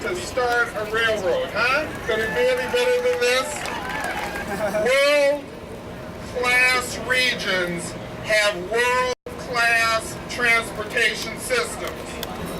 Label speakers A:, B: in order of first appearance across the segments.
A: to start a railroad, huh? Could it be any better than this? World-class regions have world-class transportation systems.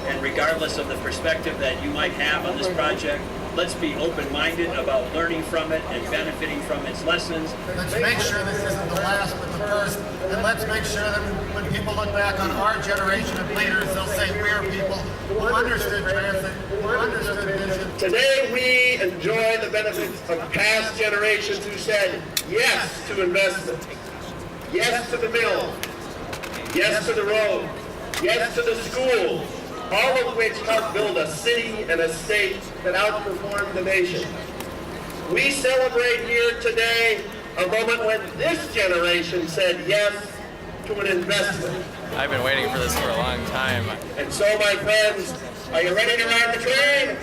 B: And regardless of the perspective that you might have on this project, let's be open-minded about learning from it and benefiting from its lessons.
C: Let's make sure this isn't the last but the first, and let's make sure that when people look back on our generation of leaders, they'll say we're people who understood transit, who understood vision.
A: Today we enjoy the benefits of past generations who said yes to investment, yes to the mill, yes to the road, yes to the school, all of which helped build a city and a state that outperformed the nation. We celebrate here today a moment when this generation said yes to an investment.
D: I've been waiting for this for a long time.
A: And so, my friends, are you ready to ride the train?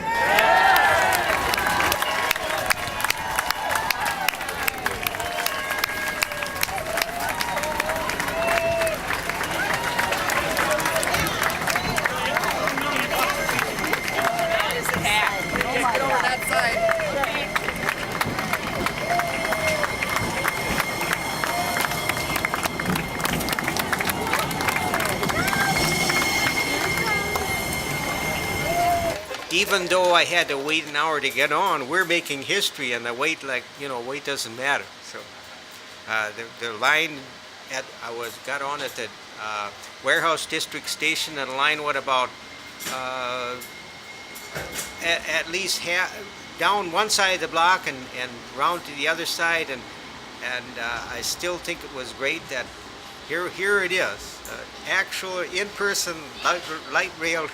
E: Even though I had to wait an hour to get on, we're making history, and the wait, wait doesn't matter. So the line got on at the Warehouse District Station, and the line went about at least down one side of the block and round to the other side, and I still think it was great that here it is, actual in-person light rail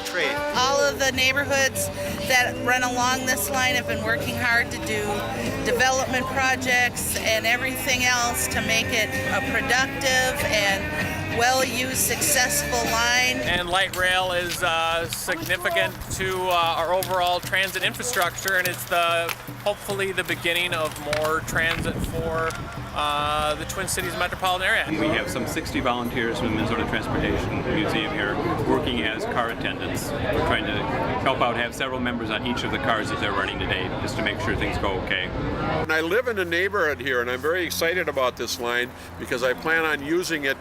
E: train.
F: All of the neighborhoods that run along this line have been working hard to do development projects and everything else to make it a productive and well-used, successful line.
D: And light rail is significant to our overall transit infrastructure, and it's hopefully the beginning of more transit for the Twin Cities metropolitan area.
G: We have some 60 volunteers from the Minnesota Transportation Museum here working as car attendants. We're trying to help out, have several members on each of the cars that they're running today, just to make sure things go okay.
H: And I live in a neighborhood here, and I'm very excited about this line because I plan on using it,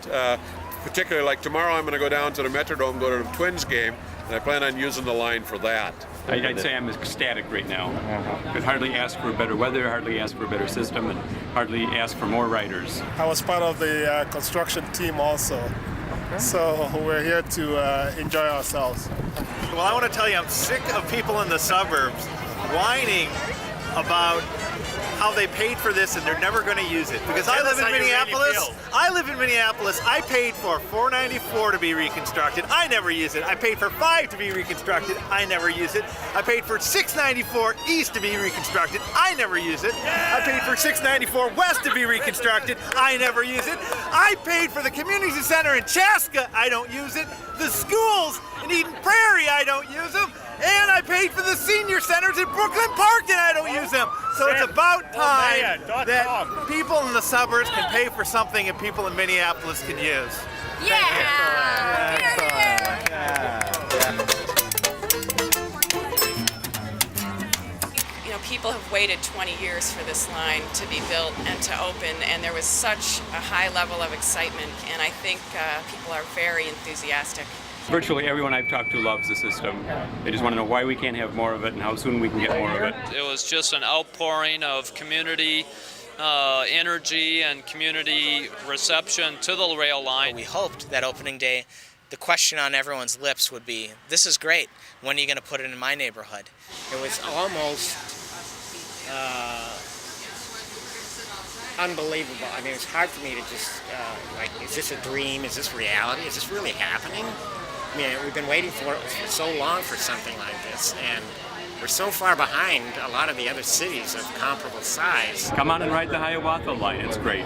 H: particularly like tomorrow I'm going to go down to the Metrodome, go to the Twins game, and I plan on using the line for that.
G: I'd say I'm ecstatic right now. Could hardly ask for better weather, hardly ask for a better system, and hardly ask for more riders.
I: I was part of the construction team also, so we're here to enjoy ourselves.
J: Well, I want to tell you, I'm sick of people in the suburbs whining about how they paid for this and they're never going to use it. Because I live in Minneapolis. I paid for $4.94 to be reconstructed. I never use it. I paid for $5 to be reconstructed. I never use it. I paid for $6.94 east to be reconstructed. I never use it. I paid for $6.94 west to be reconstructed. I never use it. I paid for the community center in Chaska. I don't use it. The schools in Eden Prairie, I don't use them. And I paid for the senior centers in Brooklyn Park and I don't use them. So it's about time that people in the suburbs can pay for something and people in Minneapolis can use.
K: You know, people have waited 20 years for this line to be built and to open, and there was such a high level of excitement, and I think people are very enthusiastic.
G: Virtually everyone I've talked to loves the system. They just want to know why we can't have more of it and how soon we can get more of it.
L: It was just an outpouring of community energy and community reception to the rail line.
M: We hoped that opening day, the question on everyone's lips would be, this is great, when are you going to put it in my neighborhood?
N: It was almost unbelievable. I mean, it's hard for me to just, is this a dream? Is this reality? Is this really happening? I mean, we've been waiting for so long for something like this, and we're so far behind a lot of the other cities of comparable size.
G: Come on and ride the Hiawatha line, it's great.